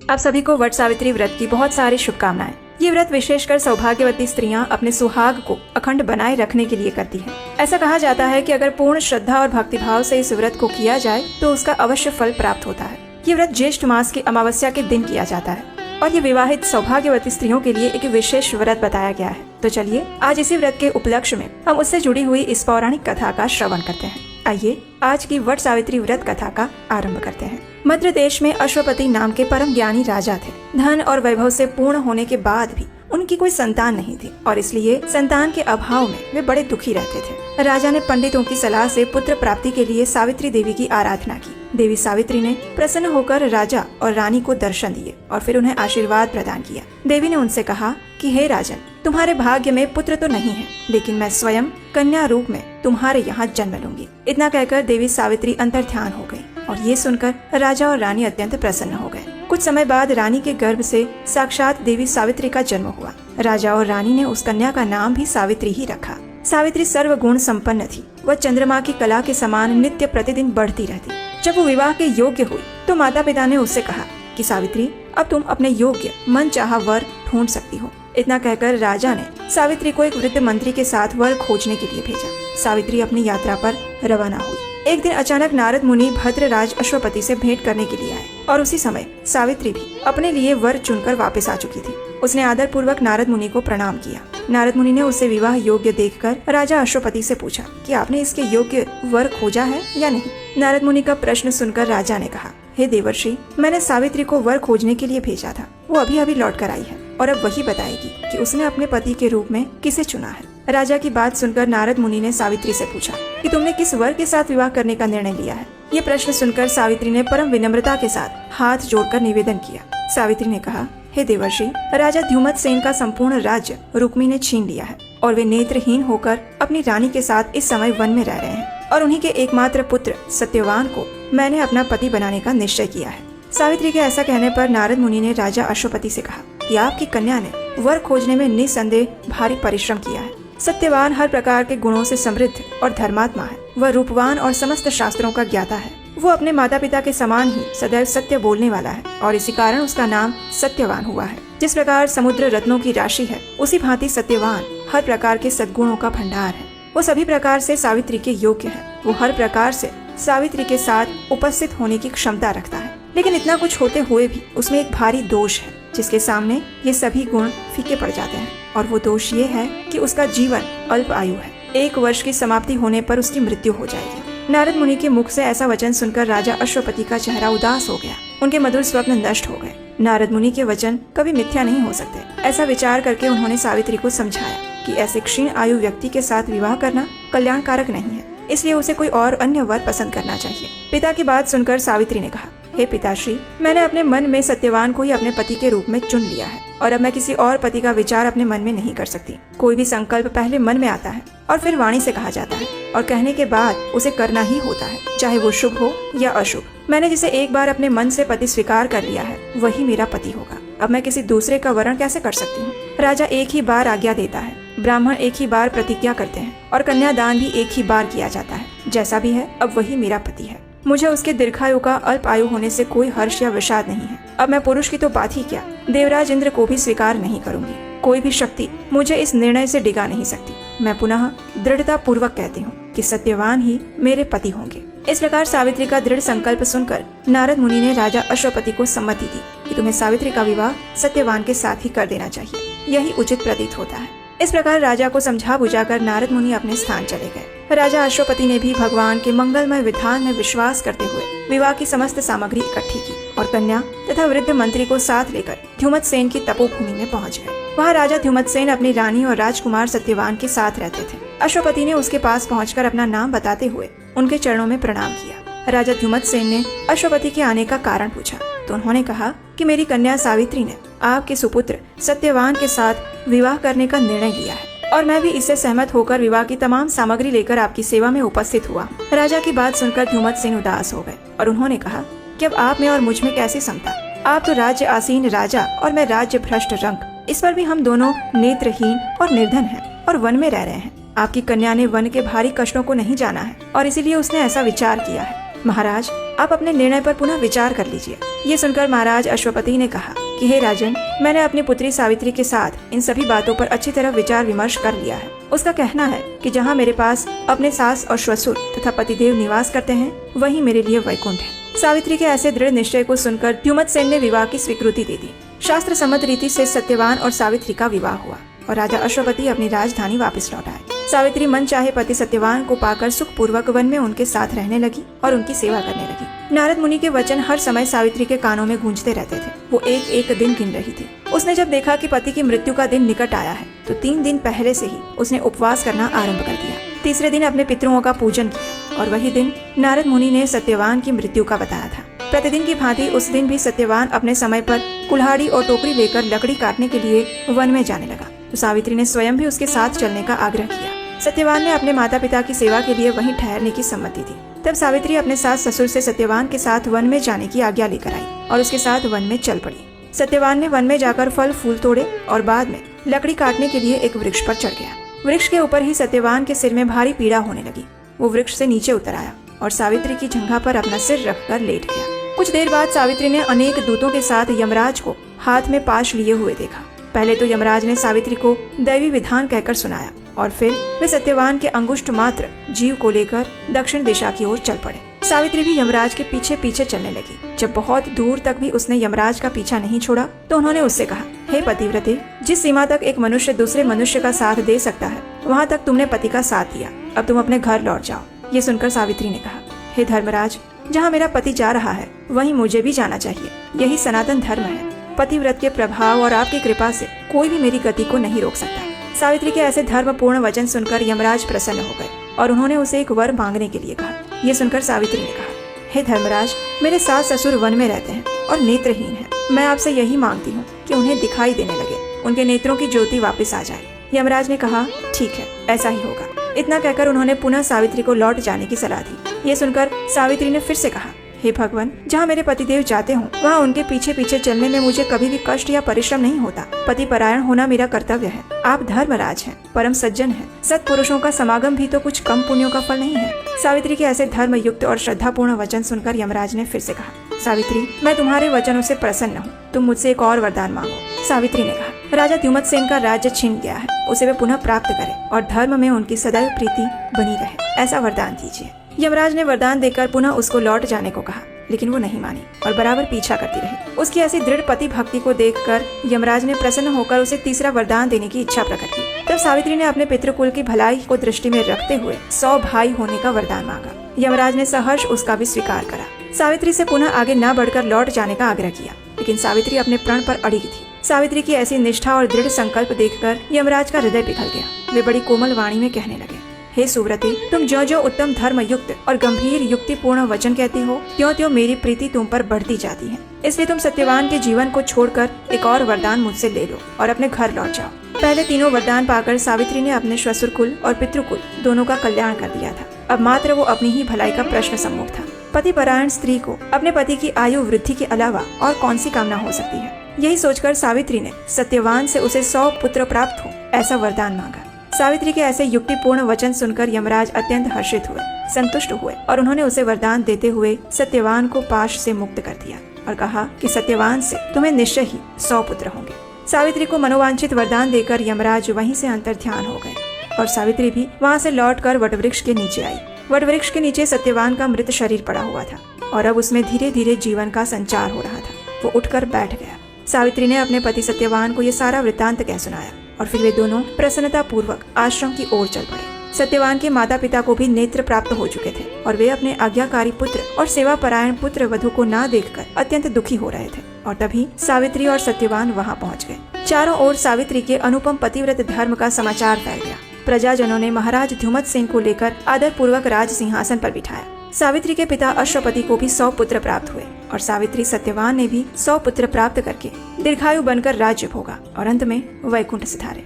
आप सभी को वट सावित्री व्रत की बहुत सारी शुभकामनाएं। ये व्रत विशेषकर सौभाग्यवती स्त्रियां अपने सुहाग को अखंड बनाए रखने के लिए करती हैं। ऐसा कहा जाता है कि अगर पूर्ण श्रद्धा और भक्तिभाव से इस व्रत को किया जाए तो उसका अवश्य फल प्राप्त होता है। ये व्रत ज्येष्ठ मास की अमावस्या के दिन किया जाता है और ये विवाहित सौभाग्यवती स्त्रियों के लिए एक विशेष व्रत बताया गया है। तो चलिए आज इसी व्रत के उपलक्ष्य में हम उससे जुड़ी हुई इस पौराणिक कथा का श्रवण करते हैं। आइए आज की वट सावित्री व्रत कथा का आरंभ करते हैं। मध्य देश में अश्वपति नाम के परम ज्ञानी राजा थे। धन और वैभव से पूर्ण होने के बाद भी उनकी कोई संतान नहीं थी और इसलिए संतान के अभाव में वे बड़े दुखी रहते थे। राजा ने पंडितों की सलाह से पुत्र प्राप्ति के लिए सावित्री देवी की आराधना की। देवी सावित्री ने प्रसन्न होकर राजा और रानी को दर्शन दिए और फिर उन्हें आशीर्वाद प्रदान किया। देवी ने उनसे कहा कि हे राजन, तुम्हारे भाग्य में पुत्र तो नहीं है, लेकिन मैं स्वयं कन्या रूप में तुम्हारे यहाँ जन्म लूंगी। इतना कहकर देवी सावित्री अंतर्ध्यान हो गई और ये सुनकर राजा और रानी अत्यंत प्रसन्न हो गए। कुछ समय बाद रानी के गर्भ से साक्षात देवी सावित्री का जन्म हुआ। राजा और रानी ने उस कन्या का नाम भी सावित्री ही रखा। सावित्री सर्वगुण संपन्न थी। वह चंद्रमा की कला के समान नित्य प्रतिदिन बढ़ती रहती। जब वो विवाह के योग्य हुई तो माता पिता ने उससे कहा कि सावित्री, अब तुम अपने योग्य मन चाहा वर ढूंढ सकती हो। इतना कहकर राजा ने सावित्री को एक वृद्ध मंत्री के साथ वर खोजने के लिए भेजा। सावित्री अपनी यात्रा पर रवाना हुई। एक दिन अचानक नारद मुनि भद्रराज अश्वपति से भेंट करने के लिए आए और उसी समय सावित्री भी अपने लिए वर चुनकर वापस आ चुकी थी। उसने आदर पूर्वक नारद मुनि को प्रणाम किया। नारद मुनि ने उसे विवाह योग्य देखकर राजा अश्वपति से पूछा कि आपने इसके योग्य वर खोजा है या नहीं। नारद मुनि का प्रश्न सुनकर राजा ने कहा, हे देवर्षि, मैंने सावित्री को वर खोजने के लिए भेजा था। वो अभी अभी लौट कर आई है और अब वही बताएगी कि उसने अपने पति के रूप में किसे चुना है। राजा की बात सुनकर नारद मुनि ने सावित्री से पूछा कि तुमने किस वर के साथ विवाह करने का निर्णय लिया है। ये प्रश्न सुनकर सावित्री ने परम विनम्रता के साथ हाथ जोड़कर निवेदन किया। सावित्री ने कहा, हे देवर्षि, राजा द्युमत सेन का संपूर्ण राज्य रुक्मी ने छीन लिया है और वे नेत्रहीन होकर अपनी रानी के साथ इस समय वन में रह रहे हैं और उन्हीं के एकमात्र पुत्र सत्यवान को मैंने अपना पति बनाने का निश्चय किया है। सावित्री के ऐसा कहने पर नारद मुनि ने राजा अश्वपति से कहा कि आपकी कन्या ने वर खोजने में निसंदेह भारी परिश्रम किया है। सत्यवान हर प्रकार के गुणों से समृद्ध और धर्मात्मा है। वह रूपवान और समस्त शास्त्रों का ज्ञाता है। वो अपने माता पिता के समान ही सदैव सत्य बोलने वाला है और इसी कारण उसका नाम सत्यवान हुआ है। जिस प्रकार समुद्र रत्नों की राशि है, उसी भांति सत्यवान हर प्रकार के सद्गुणों का भंडार है। वो सभी प्रकार से सावित्री के योग्य है। वो हर प्रकार से सावित्री के साथ उपस्थित होने की क्षमता रखता है, लेकिन इतना कुछ होते हुए भी उसमें एक भारी दोष है जिसके सामने ये सभी गुण फीके पड़ जाते हैं। और वो दोष ये है कि उसका जीवन अल्प आयु है। 1 वर्ष की समाप्ति होने पर उसकी मृत्यु हो जाएगी। नारद मुनि के मुख से ऐसा वचन सुनकर राजा अश्वपति का चेहरा उदास हो गया। उनके मधुर स्वप्न नष्ट हो गए। नारद मुनि के वचन कभी मिथ्या नहीं हो सकते। ऐसा विचार करके उन्होंने सावित्री को समझाया कि ऐसे क्षीण आयु व्यक्ति के साथ विवाह करना कल्याणकारक नहीं है, इसलिए उसे कोई और अन्य वर पसंद करना चाहिए। पिता की बात सुनकर सावित्री ने कहा, हे पिताश्री, मैंने अपने मन में सत्यवान को ही अपने पति के रूप में चुन लिया है और अब मैं किसी और पति का विचार अपने मन में नहीं कर सकती। कोई भी संकल्प पहले मन में आता है और फिर वाणी से कहा जाता है और कहने के बाद उसे करना ही होता है, चाहे वो शुभ हो या अशुभ। मैंने जिसे एक बार अपने मन से पति स्वीकार कर लिया है वही मेरा पति होगा। अब मैं किसी दूसरे का वर्ण कैसे कर सकती हूँ। राजा एक ही बार आज्ञा देता है, ब्राह्मण एक ही बार प्रतिज्ञा करते हैं और कन्यादान भी एक ही बार किया जाता है। जैसा भी है, अब वही मेरा पति है। मुझे उसके दीर्घायु का अल्प आयु होने से कोई हर्ष या विषाद नहीं है। अब मैं पुरुष की तो बात ही क्या, देवराज इंद्र को भी स्वीकार नहीं करूंगी। कोई भी शक्ति मुझे इस निर्णय से डिगा नहीं सकती। मैं पुनः दृढ़ता पूर्वक कहती हूँ कि सत्यवान ही मेरे पति होंगे। इस प्रकार सावित्री का दृढ़ संकल्प सुनकर नारद मुनि ने राजा अश्वपति को सम्मति दी कि तुम्हें सावित्री का विवाह सत्यवान के साथ ही कर देना चाहिए। यही उचित प्रतीत होता है। इस प्रकार राजा को समझा बुझाकर नारद मुनि अपने स्थान चले गए। राजा अश्वपति ने भी भगवान के मंगलमय विधान में विश्वास करते हुए विवाह की समस्त सामग्री इकट्ठी की और कन्या तथा वृद्ध मंत्री को साथ लेकर द्युमत सेन की तपोभूमि में पहुंच गए। वहां राजा द्युमत सेन अपनी रानी और राजकुमार सत्यवान के साथ रहते थे। अश्वपति ने उसके पास पहुंचकर अपना नाम बताते हुए उनके चरणों में प्रणाम किया। राजा द्युमत सेन ने अश्वपति के आने का कारण पूछा तो उन्होंने कहा कि मेरी कन्या सावित्री ने आपके सुपुत्र सत्यवान के साथ विवाह करने का निर्णय लिया है और मैं भी इससे सहमत होकर विवाह की तमाम सामग्री लेकर आपकी सेवा में उपस्थित हुआ। राजा की बात सुनकर द्युमत सेन उदास हो गए और उन्होंने कहा कि अब आप में और मुझ में कैसी समता। आप तो राज्य आसीन राजा और मैं राज्य भ्रष्ट रंक। इस पर भी हम दोनों नेत्रहीन और निर्धन हैं और वन में रह रहे हैं। आपकी कन्या ने वन के भारी कष्टों को नहीं जाना है और इसीलिए उसने ऐसा विचार किया है। महाराज, आप अपने निर्णय पर पुनः विचार कर लीजिए। ये सुनकर महाराज अश्वपति ने कहा कि हे राजन, मैंने अपनी पुत्री सावित्री के साथ इन सभी बातों पर अच्छी तरह विचार विमर्श कर लिया है। उसका कहना है कि जहाँ मेरे पास अपने सास और ससुर तथा पतिदेव निवास करते हैं, वही मेरे लिए वैकुंठ है। सावित्री के ऐसे दृढ़ निश्चय को सुनकर द्युमत्सेन ने विवाह की स्वीकृति दे दी। शास्त्र सम्मत रीति से सत्यवान और सावित्री का विवाह हुआ और राजा अश्वपति अपनी राजधानी वापस लौट आए। सावित्री मन चाहे पति सत्यवान को पाकर सुख पूर्वक वन में उनके साथ रहने लगी और उनकी सेवा करने लगी। नारद मुनि के वचन हर समय सावित्री के कानों में गूंजते रहते थे। वो एक एक दिन गिन रही थी। उसने जब देखा कि पति की मृत्यु का दिन निकट आया है तो 3 दिन पहले से ही उसने उपवास करना आरंभ कर दिया। तीसरे दिन अपने पितरों का पूजन किया और वही दिन नारद मुनि ने सत्यवान की मृत्यु का बताया था। प्रतिदिन की भांति उस दिन भी सत्यवान अपने समय पर कुल्हाड़ी और टोकरी लेकर लकड़ी काटने के लिए वन में जाने लगा तो सावित्री ने स्वयं भी उसके साथ चलने का आग्रह किया। सत्यवान ने अपने माता पिता की सेवा के लिए वहीं ठहरने की सम्मति दी। तब सावित्री अपने सास ससुर से सत्यवान के साथ वन में जाने की आज्ञा लेकर आई और उसके साथ वन में चल पड़ी। सत्यवान ने वन में जाकर फल फूल तोड़े और बाद में लकड़ी काटने के लिए एक वृक्ष पर चढ़ गया। वृक्ष के ऊपर ही सत्यवान के सिर में भारी पीड़ा होने लगी। वो वृक्ष से नीचे उतर आया और सावित्री की जंघा पर अपना सिर रखकर लेट गया। कुछ देर बाद सावित्री ने अनेक दूतों के साथ यमराज को हाथ में पाश लिए हुए देखा। पहले तो यमराज ने सावित्री को दैवी विधान कहकर सुनाया और फिर वे सत्यवान के अंगुष्ठ मात्र जीव को लेकर दक्षिण दिशा की ओर चल पड़े। सावित्री भी यमराज के पीछे पीछे चलने लगी। जब बहुत दूर तक भी उसने यमराज का पीछा नहीं छोड़ा तो उन्होंने उससे कहा, हे पतिव्रते, जिस सीमा तक एक मनुष्य दूसरे मनुष्य का साथ दे सकता है, वहाँ तक तुमने पति का साथ दिया। अब तुम अपने घर लौट जाओ। ये सुनकर सावित्री ने कहा, हे धर्मराज, जहाँ मेरा पति जा रहा है वहीं मुझे भी जाना चाहिए। यही सनातन धर्म है। पतिव्रत के प्रभाव और आपकी कृपा से कोई भी मेरी गति को नहीं रोक सकता। सावित्री के ऐसे धर्मपूर्ण वचन सुनकर यमराज प्रसन्न हो गए और उन्होंने उसे एक वर मांगने के लिए कहा। ये सुनकर सावित्री ने कहा, हे धर्मराज, मेरे सास ससुर वन में रहते हैं और नेत्रहीन हैं। मैं आपसे यही मांगती हूँ कि उन्हें दिखाई देने लगे, उनके नेत्रों की ज्योति वापस आ जाए। यमराज ने कहा, ठीक है, ऐसा ही होगा। इतना कहकर उन्होंने पुनः सावित्री को लौट जाने की सलाह दी। ये सुनकर सावित्री ने फिर से कहा, हे भगवान, जहाँ मेरे पतिदेव जाते हों वहाँ उनके पीछे पीछे चलने में मुझे कभी भी कष्ट या परिश्रम नहीं होता। पति परायण होना मेरा कर्तव्य है। आप धर्मराज हैं, परम सज्जन हैं। सत्पुरुषों का समागम भी तो कुछ कम पुण्यों का फल नहीं है। सावित्री के ऐसे धर्म युक्त और श्रद्धापूर्ण वचन सुनकर यमराज ने फिर से कहा, सावित्री, मैं तुम्हारे वचनों से प्रसन्न हूँ। तुम मुझसे एक और वरदान मांगो। सावित्री ने कहा, राजा द्युमत्सेन का राज्य छीन गया है, उसे वे पुनः प्राप्त करें और धर्म में उनकी सदैव प्रीति बनी रहे, ऐसा वरदान दीजिए। यमराज ने वरदान देकर पुनः उसको लौट जाने को कहा, लेकिन वो नहीं मानी और बराबर पीछा करती रही। उसकी ऐसी दृढ़ पति भक्ति को देखकर यमराज ने प्रसन्न होकर उसे तीसरा वरदान देने की इच्छा प्रकट की। तब सावित्री ने अपने पितृकुल की भलाई को दृष्टि में रखते हुए 100 भाई होने का वरदान मांगा। यमराज ने सहर्ष उसका भी स्वीकार करा। सावित्री से पुनः आगे न बढ़कर लौट जाने का आग्रह किया, लेकिन सावित्री अपने प्रण पर अड़ी थी। सावित्री की ऐसी निष्ठा और दृढ़ संकल्प देखकर यमराज का हृदय पिघल गया। वे बड़ी कोमल वाणी में कहने लगे, हे सुव्रते, तुम जो जो उत्तम धर्म युक्त और गंभीर युक्तिपूर्ण वचन कहती हो, त्यों त्यों मेरी प्रीति तुम पर बढ़ती जाती है। इसलिए तुम सत्यवान के जीवन को छोड़कर एक और वरदान मुझसे ले लो और अपने घर लौट जाओ। पहले तीनों वरदान पाकर सावित्री ने अपने श्वशुर कुल और पितृकुल दोनों का कल्याण कर दिया था। अब मात्र वो अपनी ही भलाई का प्रश्न सम्मुख था। पति परायण स्त्री को अपने पति की आयु वृद्धि के अलावा और कौन सी कामना हो सकती है। यही सोचकर सावित्री ने सत्यवान से उसे 100 पुत्र प्राप्त हो ऐसा वरदान मांगा। सावित्री के ऐसे युक्तिपूर्ण वचन सुनकर यमराज अत्यंत हर्षित हुए, संतुष्ट हुए और उन्होंने उसे वरदान देते हुए सत्यवान को पाश से मुक्त कर दिया और कहा कि सत्यवान से तुम्हें निश्चय ही 100 पुत्र होंगे। सावित्री को मनोवांछित वरदान देकर यमराज वहीं से अंतर्ध्यान हो गए और सावित्री भी वहाँ से लौटकर वटवृक्ष के नीचे आई। वटवृक्ष के नीचे सत्यवान का मृत शरीर पड़ा हुआ था और अब उसमें धीरे धीरे जीवन का संचार हो रहा था। वो उठकर बैठ गया। सावित्री ने अपने पति सत्यवान को ये सारा वृत्तांत कह सुनाया और फिर वे दोनों प्रसन्नता पूर्वक आश्रम की ओर चल पड़े। सत्यवान के माता पिता को भी नेत्र प्राप्त हो चुके थे और वे अपने आज्ञाकारी पुत्र और सेवा परायण पुत्र वधु को न देखकर अत्यंत दुखी हो रहे थे। और तभी सावित्री और सत्यवान वहां पहुंच गए। चारों ओर सावित्री के अनुपम पतिव्रत धर्म का समाचार फैल गया। प्रजाजनों ने महाराज द्युमत्सेन को लेकर आदर पूर्वक राज सिंहासन पर बिठाया। सावित्री के पिता अश्वपति को भी 100 पुत्र प्राप्त हुए और सावित्री सत्यवान ने भी 100 पुत्र प्राप्त करके दीर्घायु बनकर राज्य भोगा और अंत में वैकुंठ सिधारे।